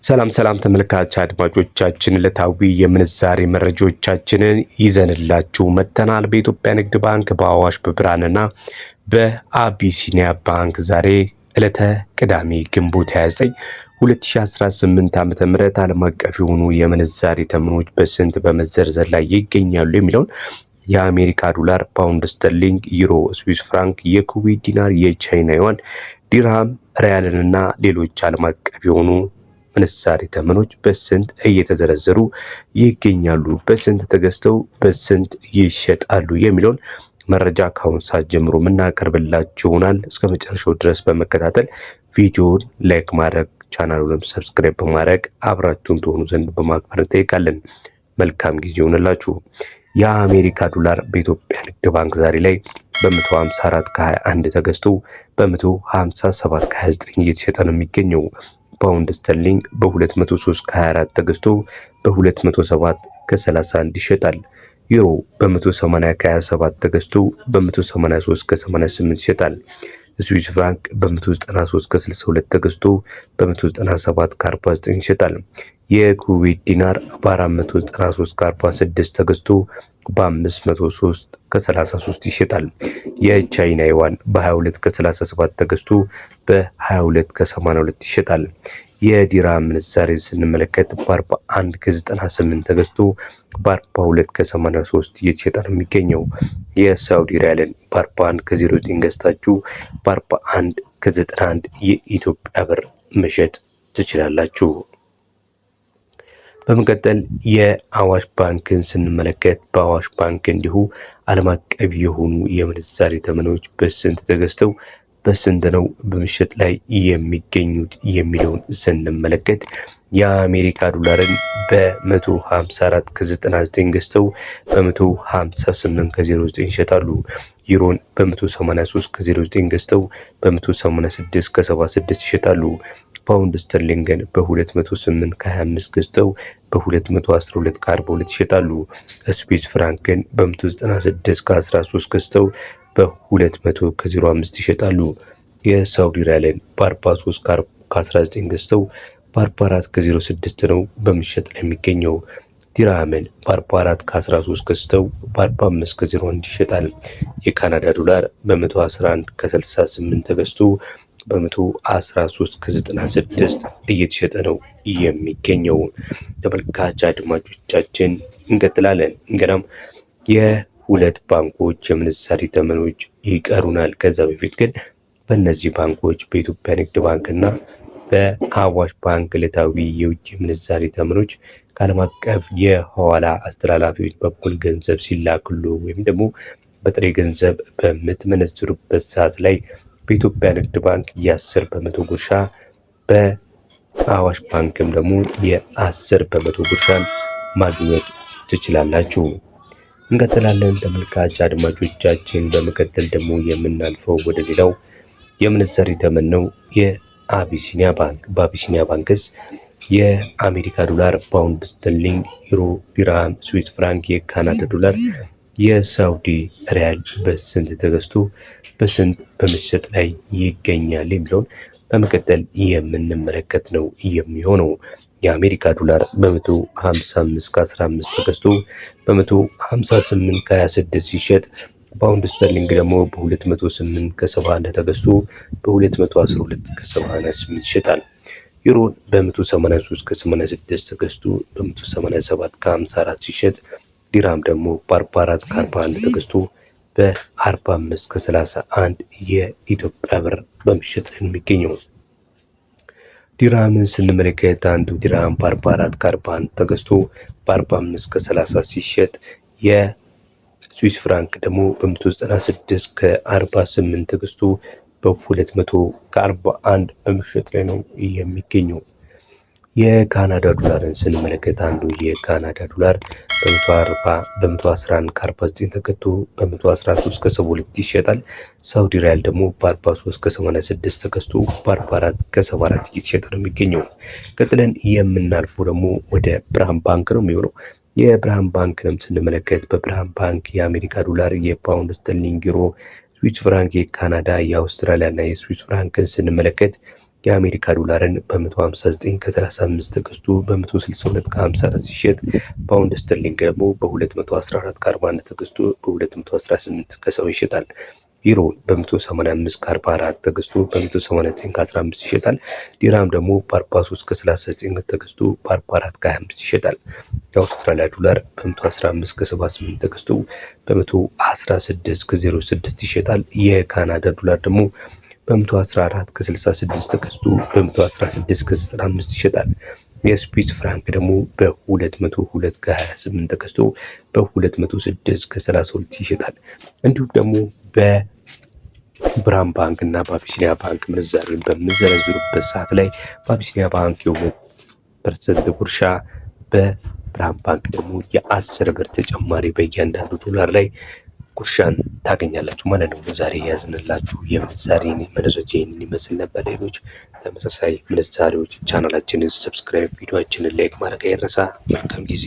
ሰላም ተመልካች አድማጮቻችን ዕለታዊ የምንዛሬ መረጃዎቻችንን ይዘንላችሁ መጥተናል። በኢትዮጵያ ንግድ ባንክ፣ በአዋሽ፣ በብርሃንና በአቢሲኒያ ባንክ ዛሬ ዕለተ ቅዳሜ ግንቦት 29 2018 ዓ.ም ዓለም አቀፍ የሆኑ የምንዛሬ ተመኖች በስንት በመዘርዘር ላይ ይገኛሉ የሚለውን የአሜሪካ ዶላር፣ ፓውንድ ስተርሊንግ፣ ዩሮ፣ ስዊስ ፍራንክ፣ የኩዌት ዲናር፣ የቻይና ዩዋን፣ ዲርሃም፣ ሪያልንና ሌሎች ዓለም አቀፍ የሆኑ ምንዛሬ ተመኖች በስንት እየተዘረዘሩ ይገኛሉ፣ በስንት ተገዝተው በስንት ይሸጣሉ የሚለውን መረጃ ከአሁን ሰዓት ጀምሮ የምናቀርብላችሁ ይሆናል። እስከ መጨረሻው ድረስ በመከታተል ቪዲዮውን ላይክ ማድረግ ቻናሉንም ሰብስክራይብ በማድረግ አብራችሁን ትሆኑ ዘንድ በማክበር እንጠይቃለን። መልካም ጊዜ ይሆንላችሁ። የአሜሪካ ዶላር በኢትዮጵያ ንግድ ባንክ ዛሬ ላይ በ154 ከ21 ተገዝቶ በ157 ከ29 እየተሸጠ ነው የሚገኘው። ፓውንድ ስተርሊንግ በ203 ከ24 ተገዝቶ በ207 ከ31 ይሸጣል። ዩሮ በ180 ከ27 ተገዝቶ በ183 ከ88 ይሸጣል። ስዊስ ፍራንክ በ193 ከ62 ተገዝቶ በ197 ከ49 ይሸጣል። የኩዌት ዲናር በ493 ከ46 ተገዝቶ በ503 ከ33 ይሸጣል። የቻይና ዩዋን በ22 ከ37 ተገዝቶ በ22 ከ82 ይሸጣል። የዲርሃም ምንዛሬ ስንመለከት በ41 ከ98 ተገዝቶ በ42 ከ83 እየተሸጠ ነው የሚገኘው። የሳውዲ ሪያልን በ41 ከ09 ገዝታችሁ በ41 ከ91 የኢትዮጵያ ብር መሸጥ ትችላላችሁ። በመቀጠል የአዋሽ ባንክን ስንመለከት በአዋሽ ባንክ እንዲሁ ዓለም አቀፍ የሆኑ የምንዛሬ ተመኖች በስንት ተገዝተው በስንት ነው በመሸጥ ላይ የሚገኙት የሚለውን ስንመለከት የአሜሪካ ዶላርን በ154 ከ99 ገዝተው በ158 ከ09 ይሸጣሉ። ዩሮን በ183 ከ09 ገዝተው በ186 ከ76 ይሸጣሉ። ፓውንድ ስተርሊንግን በ208 ከ25 ገዝተው በ212 ከ42 ይሸጣሉ። ስዊስ ፍራንክን በ196 ከ13 ገዝተው በ200 ከ05 ይሸጣሉ። የሳውዲ ሪያልን በ43 ከ19 ገዝተው በ44 ከ06 ነው በመሸጥ ላይ የሚገኘው። ዲርሃምን በ44 ከ13 ገዝተው በ45 ከ01 ይሸጣል። የካናዳ ዶላር በ111 ከ68 ተገዝቶ በ113 ከ96 እየተሸጠ ነው የሚገኘው። ተመልካች አድማጮቻችን እንቀጥላለን። እንገናም የሁለት ባንኮች የምንዛሬ ተመኖች ይቀሩናል። ከዛ በፊት ግን በእነዚህ ባንኮች በኢትዮጵያ ንግድ ባንክና በአዋሽ ባንክ ዕለታዊ የውጭ ምንዛሬ ተመኖች ከዓለም አቀፍ የሐዋላ አስተላላፊዎች በኩል ገንዘብ ሲላክሉ ወይም ደግሞ በጥሬ ገንዘብ በምትመነዝሩበት ሰዓት ላይ በኢትዮጵያ ንግድ ባንክ የ10 በመቶ ጉርሻ በአዋሽ ባንክም ደግሞ የ10 በመቶ ጉርሻን ማግኘት ትችላላችሁ። እንቀጥላለን ተመልካች አድማጮቻችን። በመቀጠል ደግሞ የምናልፈው ወደ ሌላው የምንዛሬ ተመን ነው። የአቢሲኒያ ባንክ በአቢሲኒያ ባንክስ የአሜሪካ ዶላር፣ ፓውንድ ስተርሊንግ፣ ዩሮ፣ ዲርሃም፣ ስዊስ ፍራንክ፣ የካናዳ ዶላር፣ የሳውዲ ሪያል በስንት ተገዝቶ በስንት በመሸጥ ላይ ይገኛል የሚለውን በመቀጠል የምንመለከት ነው የሚሆነው። የአሜሪካ ዶላር በ155 ከ15 ተገዝቶ በ158 ከ26 ሲሸጥ፣ ፓውንድ ስተርሊንግ ደግሞ በ208 ከ71 ተገዝቶ በ212 ከ78 ይሸጣል። ዩሮን በ183 ከ86 ተገዝቶ በ187 ከ54 ሲሸጥ፣ ዲርሃም ደግሞ በ44 ከ41 ተገዝቶ በ45 ከ31 የኢትዮጵያ ብር በመሸጥ ላይ የሚገኘው። ዲርሃምን ስንመለከት አንዱ ዲርሃም በ44 ከ41 ተገዝቶ በ45 ከ30 ሲሸጥ፣ የስዊስ ፍራንክ ደግሞ በ196 ከ48 ተገዝቶ በ200 ከ41 በመሸጥ ላይ ነው የሚገኘው። የካናዳ ዶላርን ስንመለከት አንዱ የካናዳ ዶላር በ111 ከ49 ተገዝቶ በ113 ከ72 ይሸጣል። ሳውዲ ሪያል ደግሞ በ43 ከ86 ተገዝቶ በ44 ከ74 እየተሸጠ ነው የሚገኘው። ቀጥለን የምናልፈው ደግሞ ወደ ብርሃን ባንክ ነው የሚሆነው። የብርሃን ባንክንም ስንመለከት በብርሃን ባንክ የአሜሪካ ዶላር፣ የፓውንድ ስተርሊንግ፣ ዩሮ፣ ስዊስ ፍራንክ፣ የካናዳ፣ የአውስትራሊያ እና የስዊስ ፍራንክን ስንመለከት የአሜሪካ ዶላርን በ159 ከ35 ተገዝቶ በ162 ከ54 ሲሸጥ ፓውንድ ስተርሊንግ ደግሞ በ214 ከ41 ተገዝቶ በ218 ከ70 ይሸጣል። ዩሮ በ185 ከ44 ተገዝቶ በ189 ከ15 ይሸጣል። ዲራም ደግሞ በ43 ከ39 ተገዝቶ በ44 ከ25 ይሸጣል። የአውስትራሊያ ዶላር በ115 ከ78 ተገዝቶ በ116 ከ06 ይሸጣል። የካናዳ ዶላር ደግሞ በ114 ከ66 ተገዝቶ በ116 ከ95 ይሸጣል። የስዊስ ፍራንክ ደግሞ በ202 ከ28 ተገዝቶ በ206 ከ32 ይሸጣል። እንዲሁም ደግሞ በብርሃን ባንክ እና በአቢሲኒያ ባንክ ምንዛሬን በምንዘረዝሩበት ሰዓት ላይ በአቢሲኒያ ባንክ የ2% ጉርሻ፣ በብርሃን ባንክ ደግሞ የ10 ብር ተጨማሪ በእያንዳንዱ ዶላር ላይ ጉርሻን ታገኛላችሁ ማለት ነው። ዛሬ ያዝንላችሁ የምንዛሬ መረጃ ይህንን ይመስል ነበር። ሌሎች ተመሳሳይ ምንዛሬዎች ቻናላችንን ሰብስክራይብ፣ ቪዲዮአችንን ላይክ ማድረግ አይረሳ። መልካም ጊዜ